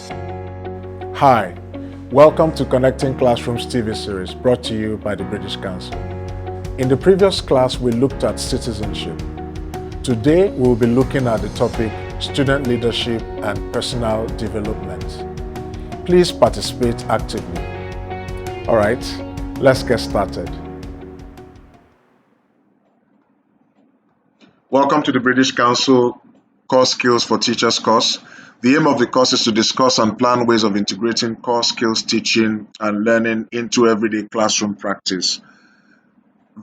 Hi, welcome to Connecting Classrooms TV series brought to you by the British Council. In the previous class, we looked at citizenship. Today, we will be looking at the topic student leadership and personal development. Please participate actively. All right, let's get started. Welcome to the British Council Core Skills for Teachers course. The aim of the course is to discuss and plan ways of integrating core skills teaching and learning into everyday classroom practice.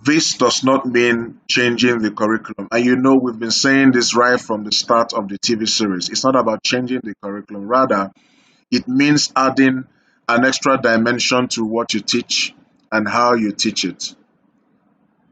This does not mean changing the curriculum. And you know, we've been saying this right from the start of the TV series. It's not about changing the curriculum. Rather, it means adding an extra dimension to what you teach and how you teach it.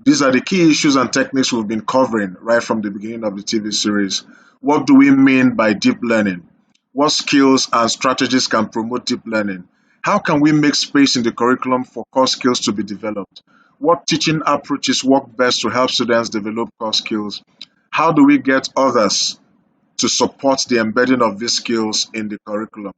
These are the key issues and techniques we've been covering right from the beginning of the TV series. What do we mean by deep learning? What skills and strategies can promote deep learning? How can we make space in the curriculum for core skills to be developed? What teaching approaches work best to help students develop core skills? How do we get others to support the embedding of these skills in the curriculum?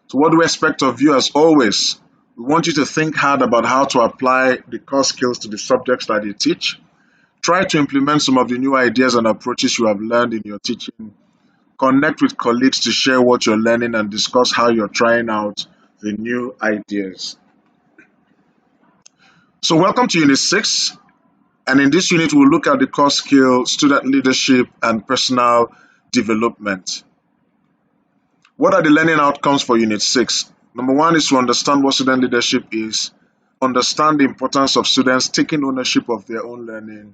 So what do we expect of you? As always, we want you to think hard about how to apply the core skills to the subjects that you teach. Try to implement some of the new ideas and approaches you have learned in your teaching. Connect with colleagues to share what you're learning and discuss how you're trying out the new ideas. So welcome to Unit 6. And in this unit, we'll look at the core skill, student leadership, and personal development. What are the learning outcomes for Unit 6? Number one is to understand what student leadership is, understand the importance of students taking ownership of their own learning,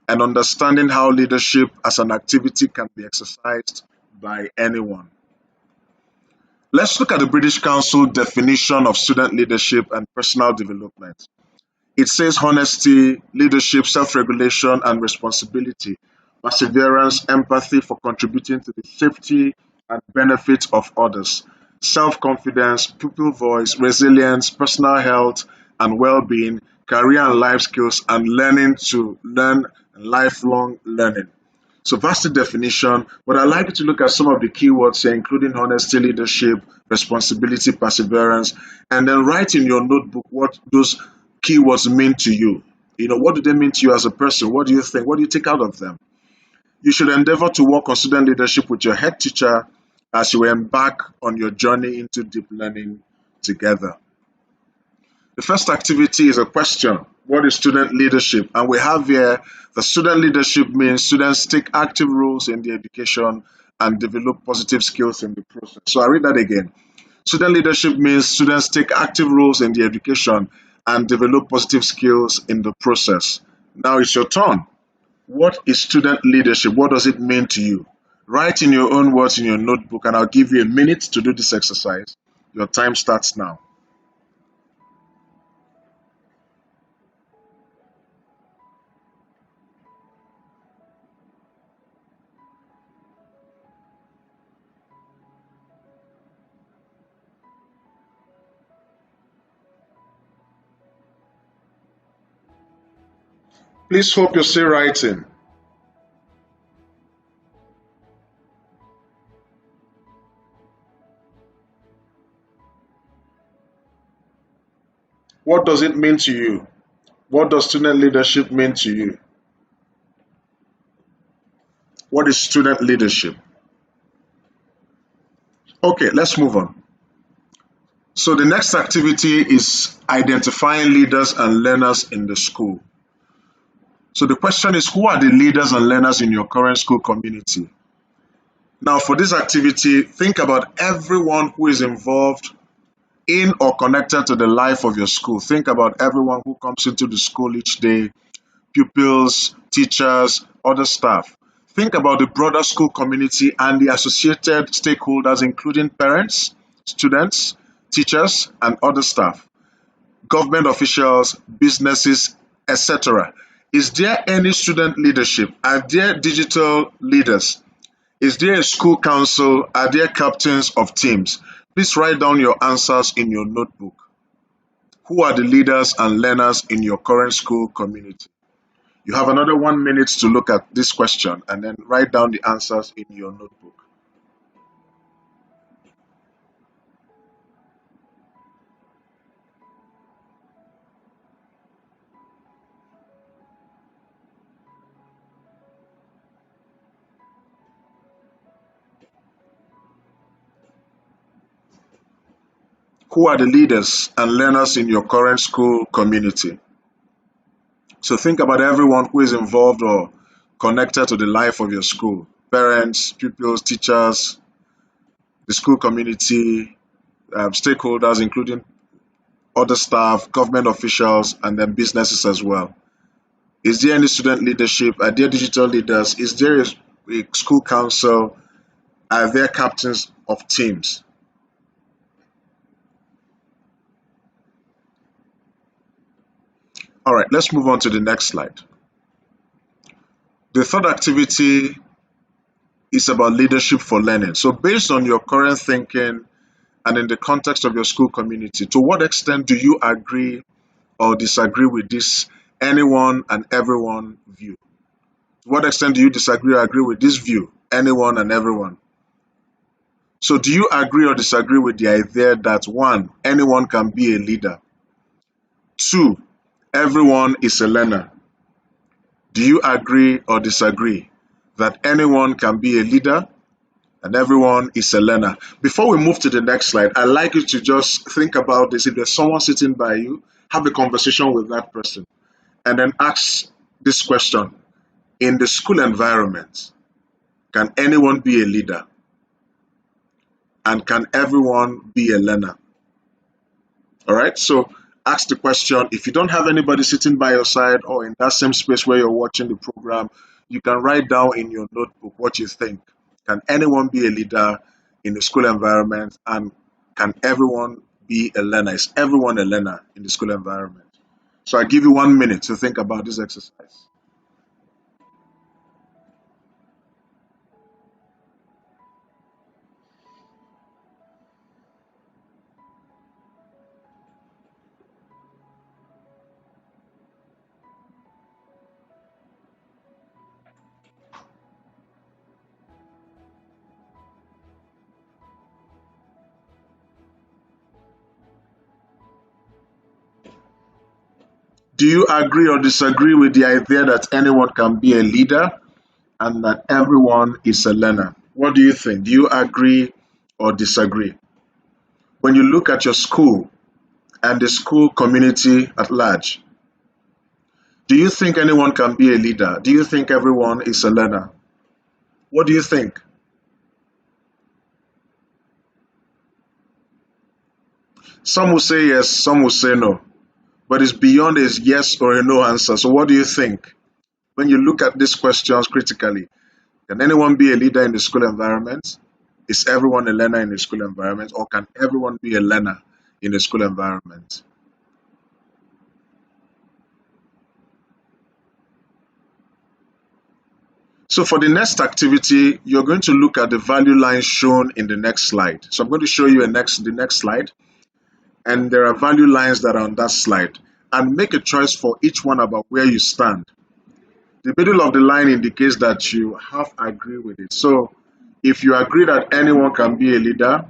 and understanding how leadership as an activity can be exercised by anyone. Let's look at the British Council definition of student leadership and personal development. It says honesty, leadership, self-regulation, and responsibility, perseverance, empathy for contributing to the safety and benefit of others, self-confidence, pupil voice, resilience, personal health and well-being, career and life skills, and learning to learn lifelong learning. So that's the definition, but I'd like you to look at some of the keywords here, including honesty, leadership, responsibility, perseverance, and then write in your notebook what those keywords mean to you. What do they mean to you as a person? What do you think? What do you take out of them? You should endeavor to work on student leadership with your head teacher as you embark on your journey into deep learning together. The first activity is a question. What is student leadership? And we have here the student leadership means students take active roles in the education and develop positive skills in the process. So I read that again. Student leadership means students take active roles in the education and develop positive skills in the process. Now it's your turn. What is student leadership? What does it mean to you? Write in your own words in your notebook, and I'll give you a minute to do this exercise. Your time starts now. Please hope you're still writing. What does it mean to you? What does student leadership mean to you? What is student leadership? Okay, let's move on. So the next activity is identifying leaders and learners in the school. So the question is, who are the leaders and learners in your current school community? Now for this activity, think about everyone who is involved in or connected to the life of your school. Think about everyone who comes into the school each day, pupils, teachers, other staff. Think about the broader school community and the associated stakeholders, including parents, students, teachers, and other staff, government officials, businesses, etc. Is there any student leadership? Are there digital leaders? Is there a school council? Are there captains of teams? Please write down your answers in your notebook. Who are the leaders and learners in your current school community? You have another 1 minute to look at this question and then write down the answers in your notebook. Who are the leaders and learners in your current school community? So think about everyone who is involved or connected to the life of your school. Parents, pupils, teachers, the school community, stakeholders, including other staff, government officials, and then businesses as well. Is there any student leadership? Are there digital leaders? Is there a school council? Are there captains of teams? All right, let's move on to the next slide. The third activity is about leadership for learning. So, based on your current thinking and in the context of your school community, to what extent do you agree or disagree with this anyone and everyone view? To what extent do you disagree or agree with this view, anyone and everyone? So, do you agree or disagree with the idea that one, anyone can be a leader? Two, everyone is a learner? Do you agree or disagree that anyone can be a leader and everyone is a learner? Before we move to the next slide, I'd like you to just think about this. If there's someone sitting by you, have a conversation with that person and then ask this question. In the school environment, can anyone be a leader? And can everyone be a learner? All right, so ask the question. If you don't have anybody sitting by your side or in that same space where you're watching the program, you can write down in your notebook what you think. Can anyone be a leader in the school environment? And can everyone be a learner? Is everyone a learner in the school environment? So I give you 1 minute to think about this exercise. Do you agree or disagree with the idea that anyone can be a leader and that everyone is a learner? What do you think? Do you agree or disagree? When you look at your school and the school community at large, do you think anyone can be a leader? Do you think everyone is a learner? What do you think? Some will say yes, some will say no, but it's beyond a yes or a no answer. So, what do you think? When you look at these questions critically, can anyone be a leader in the school environment? Is everyone a learner in the school environment, or can everyone be a learner in the school environment? So for the next activity, you're going to look at the value lines shown in the next slide. So I'm going to show you the next slide, and there are value lines that are on that slide. And make a choice for each one about where you stand. The middle of the line indicates that you have agreed with it. So if you agree that anyone can be a leader,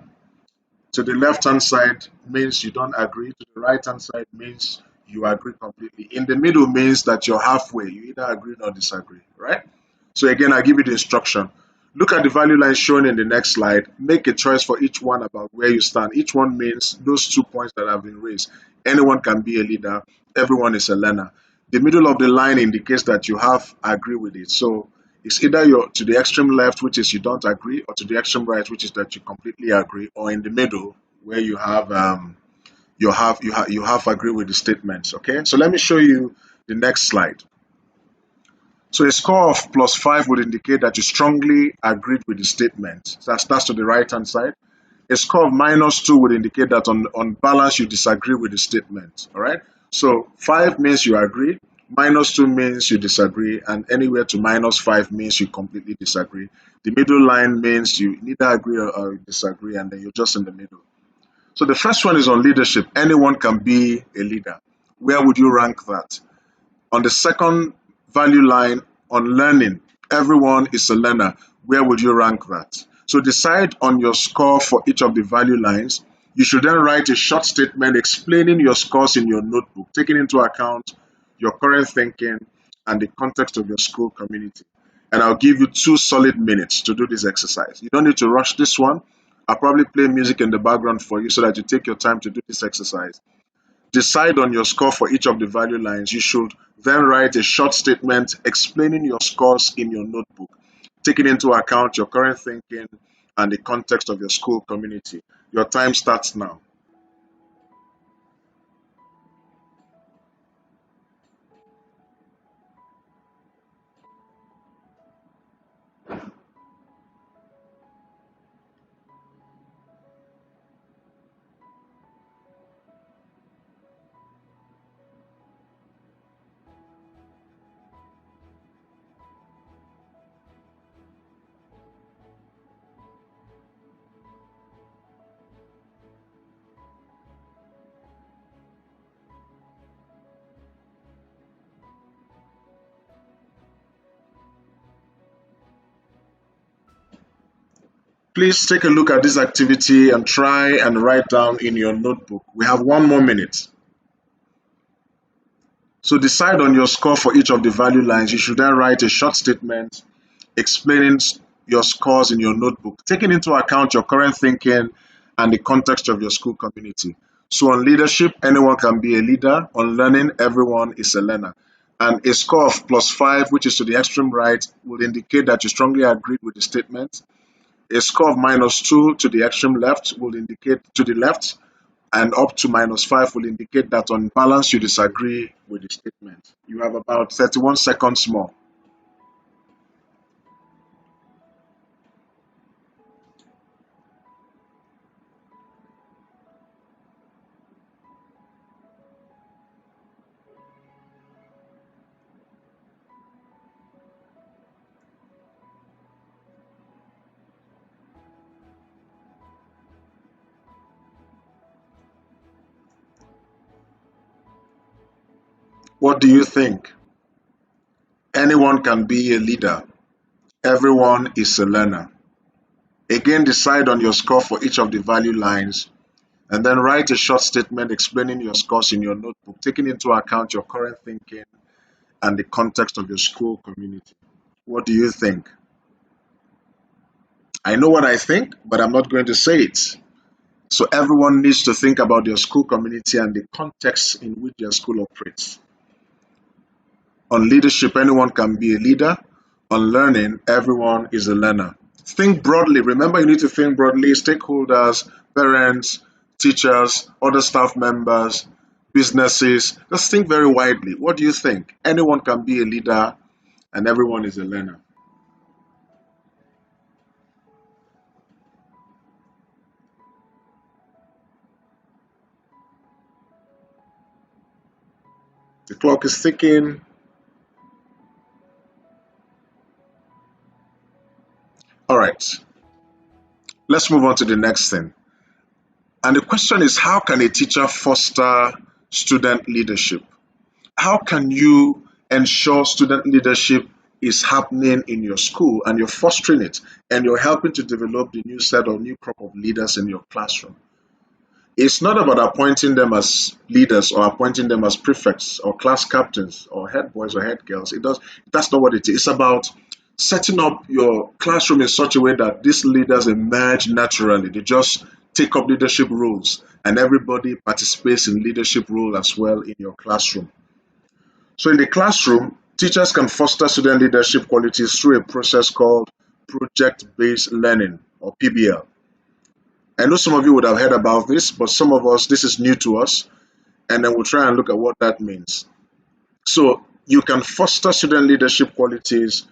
to the left-hand side means you don't agree. To the right-hand side means you agree completely. In the middle means that you're halfway. You either agree or disagree, right? So again, I give you the instruction. Look at the value line shown in the next slide. Make a choice for each one about where you stand. Each one means those 2 points that have been raised. Anyone can be a leader. Everyone is a learner. The middle of the line indicates that you have agreed with it. So it's either you're to the extreme left, which is you don't agree, or to the extreme right, which is that you completely agree, or in the middle, where you have agreed with the statements. Okay, so let me show you the next slide. So a score of +5 would indicate that you strongly agreed with the statement. So that's to the right hand side. A score of -2 would indicate that on balance you disagree with the statement. All right. So 5 means you agree, -2 means you disagree, and anywhere to -5 means you completely disagree. The middle line means you neither agree or disagree, and then you're just in the middle. So the first one is on leadership. Anyone can be a leader. Where would you rank that? On the second value line, on learning, everyone is a learner. Where would you rank that? So decide on your score for each of the value lines. You should then write a short statement explaining your scores in your notebook, taking into account your current thinking and the context of your school community. And I'll give you 2 solid minutes to do this exercise. You don't need to rush this one. I'll probably play music in the background for you so that you take your time to do this exercise. Decide on your score for each of the value lines. You should then write a short statement explaining your scores in your notebook, taking into account your current thinking and the context of your school community. Your time starts now. Please take a look at this activity and try and write down in your notebook. We have 1 more minute. So decide on your score for each of the value lines. You should then write a short statement explaining your scores in your notebook, taking into account your current thinking and the context of your school community. So on leadership, anyone can be a leader. On learning, everyone is a learner. And a score of +5, which is to the extreme right, will indicate that you strongly agreed with the statement. A score of -2 to the extreme left will indicate to the left, and up to -5 will indicate that on balance you disagree with the statement. You have about 31 seconds more. What do you think? Anyone can be a leader. Everyone is a learner. Again, decide on your score for each of the value lines and then write a short statement explaining your scores in your notebook, taking into account your current thinking and the context of your school community. What do you think? I know what I think, but I'm not going to say it. So everyone needs to think about their school community and the context in which their school operates. On leadership, anyone can be a leader. On learning, everyone is a learner. Think broadly. Remember, you need to think broadly. Stakeholders, parents, teachers, other staff members, businesses. Just think very widely. What do you think? Anyone can be a leader and everyone is a learner. The clock is ticking. All right, let's move on to the next thing. And the question is, how can a teacher foster student leadership? How can you ensure student leadership is happening in your school and you're fostering it and you're helping to develop the new set or new crop of leaders in your classroom? It's not about appointing them as leaders or appointing them as prefects or class captains or head boys or head girls. That's not what it is. It's about setting up your classroom in such a way that these leaders emerge naturally. They just take up leadership roles and everybody participates in leadership role as well in your classroom. So in the classroom, teachers can foster student leadership qualities through a process called project-based learning or PBL. I know some of you would have heard about this, but some of us, this is new to us, and then we'll try and look at what that means. So you can foster student leadership qualities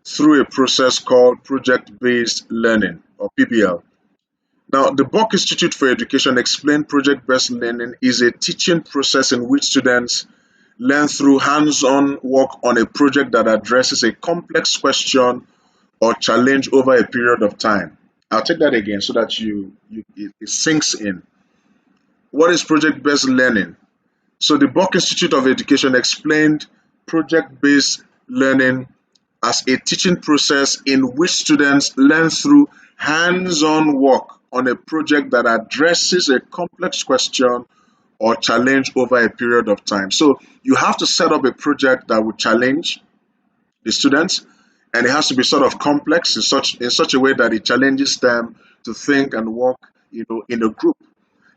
through a process called project-based learning or PBL. Now, the Buck Institute for Education explained project-based learning is a teaching process in which students learn through hands-on work on a project that addresses a complex question or challenge over a period of time. I'll take that again so that it sinks in. What is project-based learning? So the Buck Institute of Education explained project-based learning as a teaching process in which students learn through hands-on work on a project that addresses a complex question or challenge over a period of time. So you have to set up a project that would challenge the students, and it has to be sort of complex in such a way that it challenges them to think and work, in a group.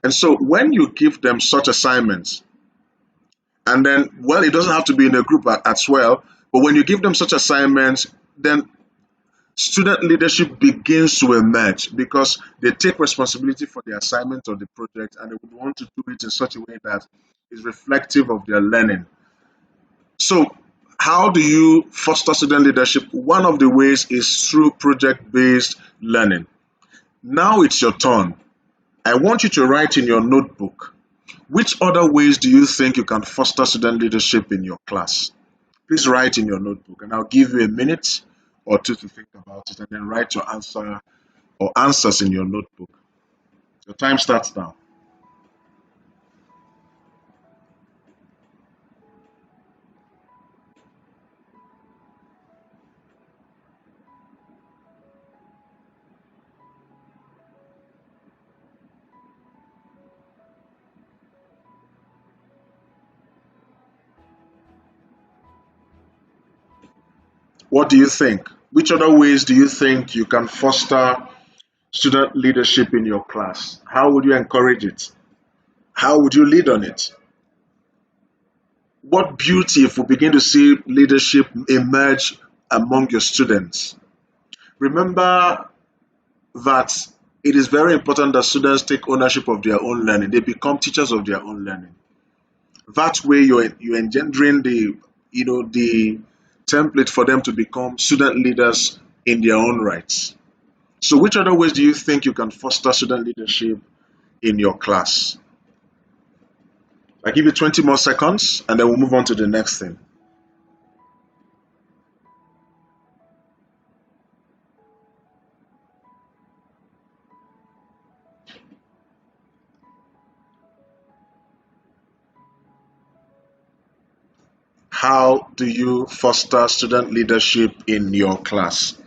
And so when you give them such assignments, and then, well, it doesn't have to be in a group as well, but when you give them such assignments, then student leadership begins to emerge because they take responsibility for the assignment or the project, and they would want to do it in such a way that is reflective of their learning. So, how do you foster student leadership? One of the ways is through project based learning. Now it's your turn. I want you to write in your notebook, which other ways do you think you can foster student leadership in your class? Please write in your notebook, and I'll give you a minute or two to think about it, and then write your answer or answers in your notebook. Your time starts now. What do you think? Which other ways do you think you can foster student leadership in your class? How would you encourage it? How would you lead on it? What beauty if we begin to see leadership emerge among your students? Remember that it is very important that students take ownership of their own learning. They become teachers of their own learning. That way you're engendering the template for them to become student leaders in their own rights. So which other ways do you think you can foster student leadership in your class? I give you 20 more seconds and then we'll move on to the next thing. How do you foster student leadership in your class?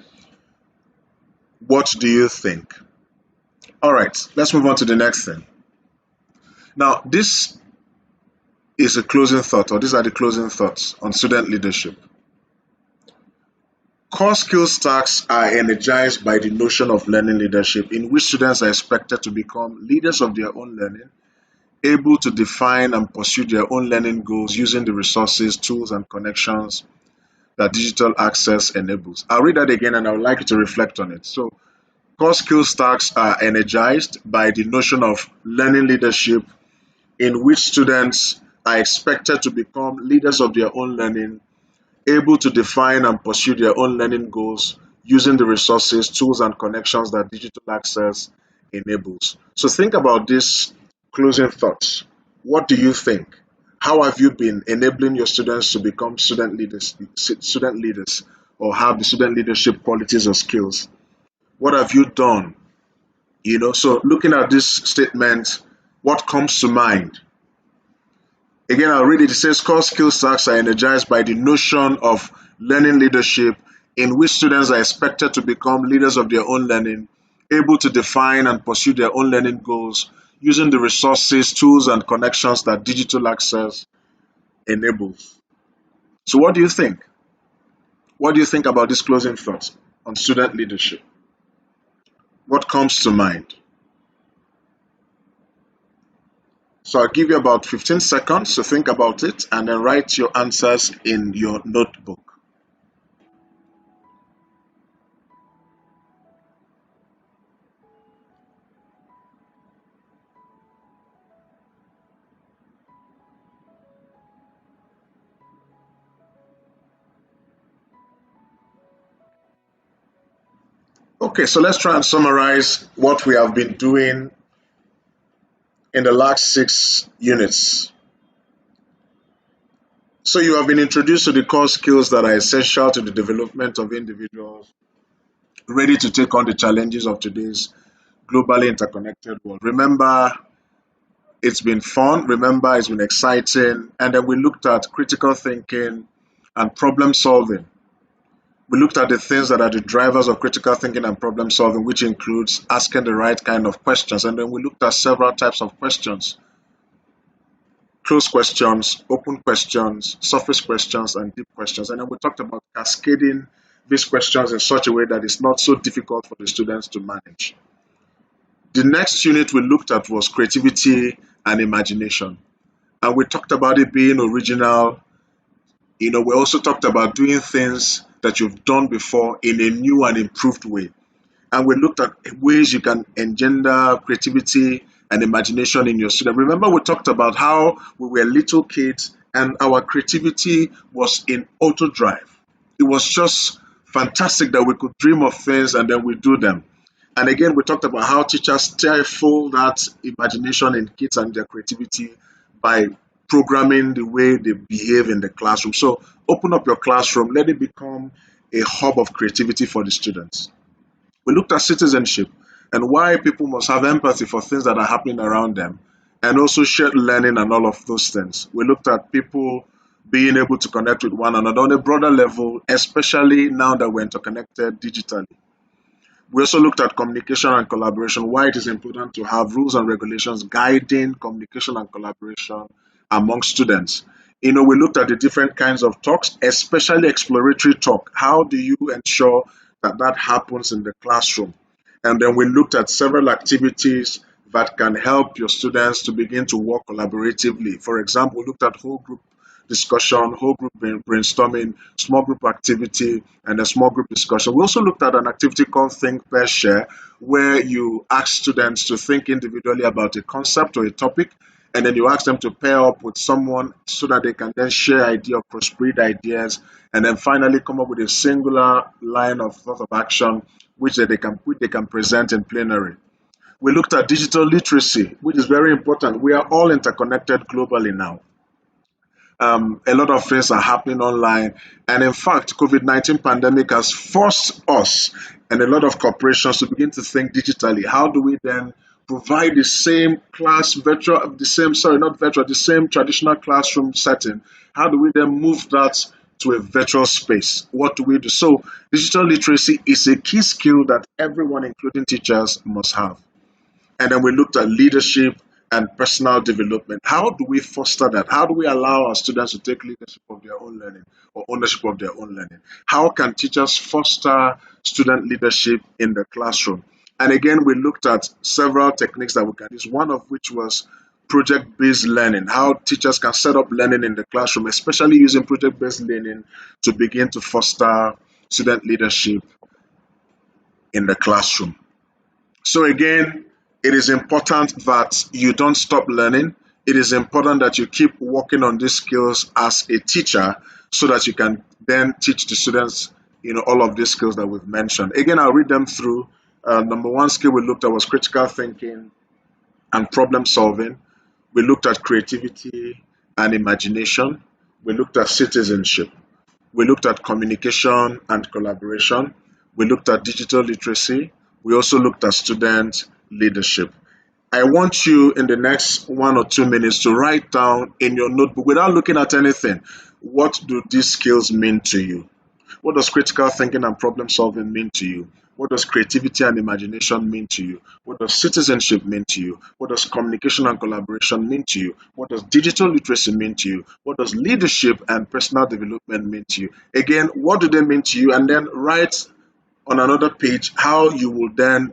What do you think? All right, let's move on to the next thing. Now, this is a closing thought, or these are the closing thoughts on student leadership. Core skill stacks are energized by the notion of learning leadership, in which students are expected to become leaders of their own learning, able to define and pursue their own learning goals using the resources, tools, and connections that digital access enables. I'll read that again and I would like you to reflect on it. So, core skill stacks are energized by the notion of learning leadership, in which students are expected to become leaders of their own learning, able to define and pursue their own learning goals using the resources, tools, and connections that digital access enables. So think about this closing thoughts. What do you think? How have you been enabling your students to become student leaders, or have the student leadership qualities or skills? What have you done? So looking at this statement, what comes to mind? Again, I'll read it. It says core skill stacks are energized by the notion of learning leadership, in which students are expected to become leaders of their own learning, able to define and pursue their own learning goals using the resources, tools, and connections that digital access enables. So, what do you think? What do you think about this closing thoughts on student leadership? What comes to mind? So I'll give you about 15 seconds to think about it and then write your answers in your notebook. Okay, so let's try and summarize what we have been doing in the last 6 units. So you have been introduced to the core skills that are essential to the development of individuals ready to take on the challenges of today's globally interconnected world. Remember, it's been fun. Remember, it's been exciting. And then we looked at critical thinking and problem solving. We looked at the things that are the drivers of critical thinking and problem solving, which includes asking the right kind of questions. And then we looked at several types of questions: closed questions, open questions, surface questions, and deep questions. And then we talked about cascading these questions in such a way that it's not so difficult for the students to manage. The next unit we looked at was creativity and imagination. And we talked about it being original. We also talked about doing things that you've done before in a new and improved way. And we looked at ways you can engender creativity and imagination in your student. Remember, we talked about how we were little kids and our creativity was in auto drive. It was just fantastic that we could dream of things and then we do them. And again, we talked about how teachers stifle that imagination in kids and their creativity by programming the way they behave in the classroom. So open up your classroom, let it become a hub of creativity for the students. We looked at citizenship and why people must have empathy for things that are happening around them, and also shared learning and all of those things. We looked at people being able to connect with one another on a broader level, especially now that we're interconnected digitally. We also looked at communication and collaboration, why it is important to have rules and regulations guiding communication and collaboration among students. We looked at the different kinds of talks, especially exploratory talk. How do you ensure that that happens in the classroom? And then we looked at several activities that can help your students to begin to work collaboratively. For example, we looked at whole group discussion, whole group brainstorming, small group activity, and a small group discussion. We also looked at an activity called Think, Pair, Share, where you ask students to think individually about a concept or a topic, and then you ask them to pair up with someone so that they can then share ideas, crossbreed ideas, and then finally come up with a singular line of thought of action which they can present in plenary. We looked at digital literacy, which is very important. We are all interconnected globally now. A lot of things are happening online, and in fact, COVID-19 pandemic has forced us and a lot of corporations to begin to think digitally. How do we then provide the same class virtual, the same, sorry, not virtual, the same traditional classroom setting? How do we then move that to a virtual space? What do we do? So digital literacy is a key skill that everyone, including teachers, must have. And then we looked at leadership and personal development. How do we foster that? How do we allow our students to take leadership of their own learning or ownership of their own learning? How can teachers foster student leadership in the classroom? And again, we looked at several techniques that we can use, one of which was project-based learning, how teachers can set up learning in the classroom, especially using project-based learning to begin to foster student leadership in the classroom. So again, it is important that you don't stop learning. It is important that you keep working on these skills as a teacher so that you can then teach the students, all of these skills that we've mentioned. Again, I'll read them through. Number one skill we looked at was critical thinking and problem solving. We looked at creativity and imagination. We looked at citizenship. We looked at communication and collaboration. We looked at digital literacy. We also looked at student leadership. I want you in the next 1 or 2 minutes to write down in your notebook without looking at anything. What do these skills mean to you? What does critical thinking and problem solving mean to you? What does creativity and imagination mean to you? What does citizenship mean to you? What does communication and collaboration mean to you? What does digital literacy mean to you? What does leadership and personal development mean to you? Again, what do they mean to you? And then write on another page how you will then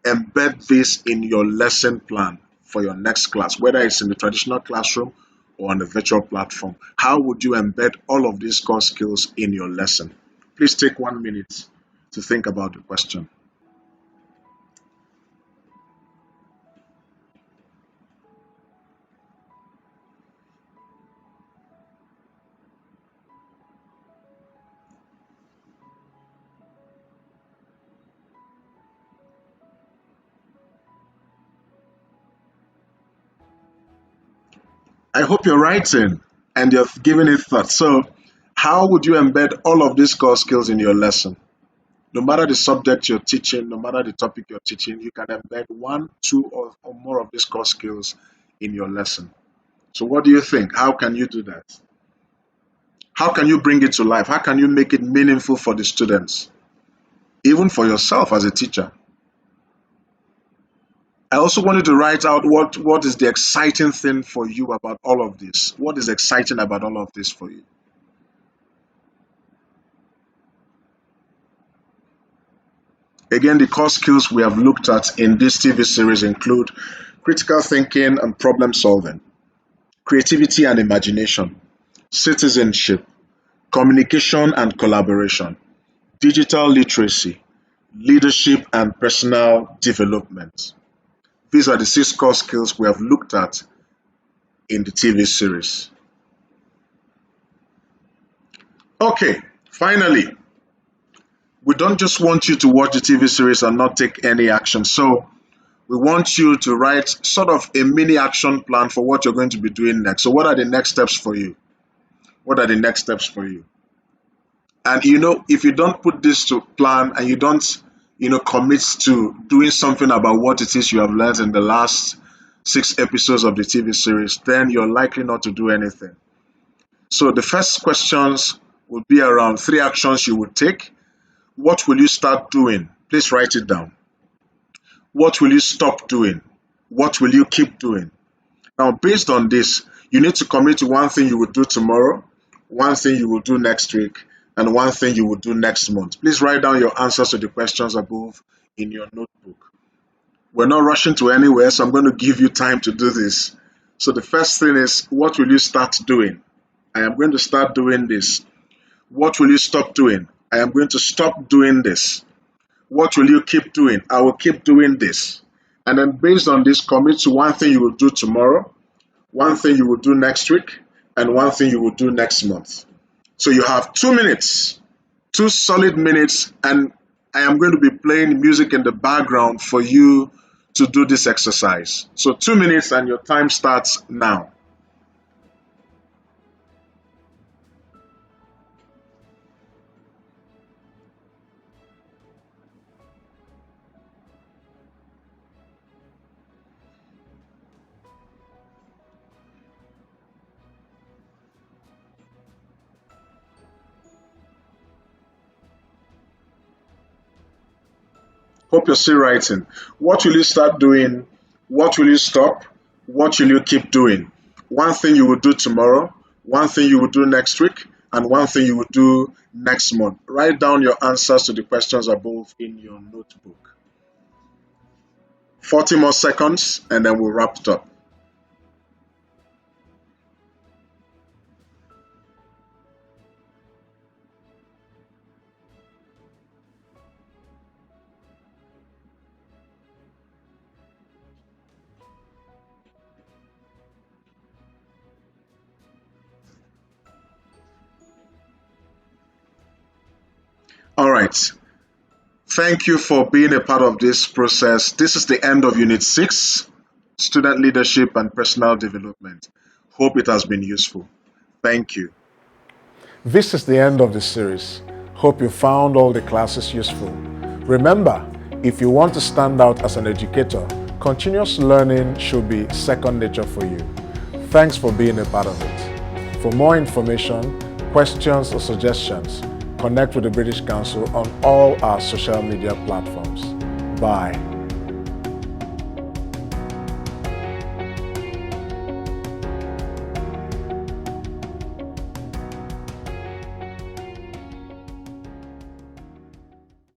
embed this in your lesson plan for your next class, whether it's in the traditional classroom or on the virtual platform. How would you embed all of these core skills in your lesson? Please take 1 minute to think about the question. I hope you're writing and you're giving it thought. So, how would you embed all of these core skills in your lesson? No matter the subject you're teaching, no matter the topic you're teaching, you can embed one, two, or more of these core skills in your lesson. So, what do you think? How can you do that? How can you bring it to life? How can you make it meaningful for the students, even for yourself as a teacher? I also wanted to write out what is the exciting thing for you about all of this. What is exciting about all of this for you? Again, the core skills we have looked at in this TV series include critical thinking and problem solving, creativity and imagination, citizenship, communication and collaboration, digital literacy, leadership and personal development. These are the 6 core skills we have looked at in the TV series. Okay, finally, we don't just want you to watch the TV series and not take any action. So we want you to write sort of a mini action plan for what you're going to be doing next. So what are the next steps for you? What are the next steps for you? And if you don't put this to plan and you don't, commit to doing something about what it is you have learned in the last 6 episodes of the TV series, then you're likely not to do anything. So the first questions would be around 3 actions you would take. What will you start doing? Please write it down. What will you stop doing? What will you keep doing? Now, based on this, you need to commit to one thing you will do tomorrow, one thing you will do next week, and one thing you will do next month. Please write down your answers to the questions above in your notebook. We're not rushing to anywhere, so I'm going to give you time to do this. So the first thing is, what will you start doing? I am going to start doing this. What will you stop doing? I am going to stop doing this. What will you keep doing? I will keep doing this. And then based on this, commit to one thing you will do tomorrow, one thing you will do next week, and one thing you will do next month. So you have 2 minutes, 2 solid minutes, and I am going to be playing music in the background for you to do this exercise. So 2 minutes and your time starts now. Hope you're still writing. What will you start doing? What will you stop? What will you keep doing? One thing you will do tomorrow, one thing you will do next week, and one thing you will do next month. Write down your answers to the questions above in your notebook. 40 more seconds, and then we'll wrap it up. All right. Thank you for being a part of this process. This is the end of Unit 6, Student Leadership and Personal Development. Hope it has been useful. Thank you. This is the end of the series. Hope you found all the classes useful. Remember, if you want to stand out as an educator, continuous learning should be second nature for you. Thanks for being a part of it. For more information, questions or suggestions, connect with the British Council on all our social media platforms. Bye.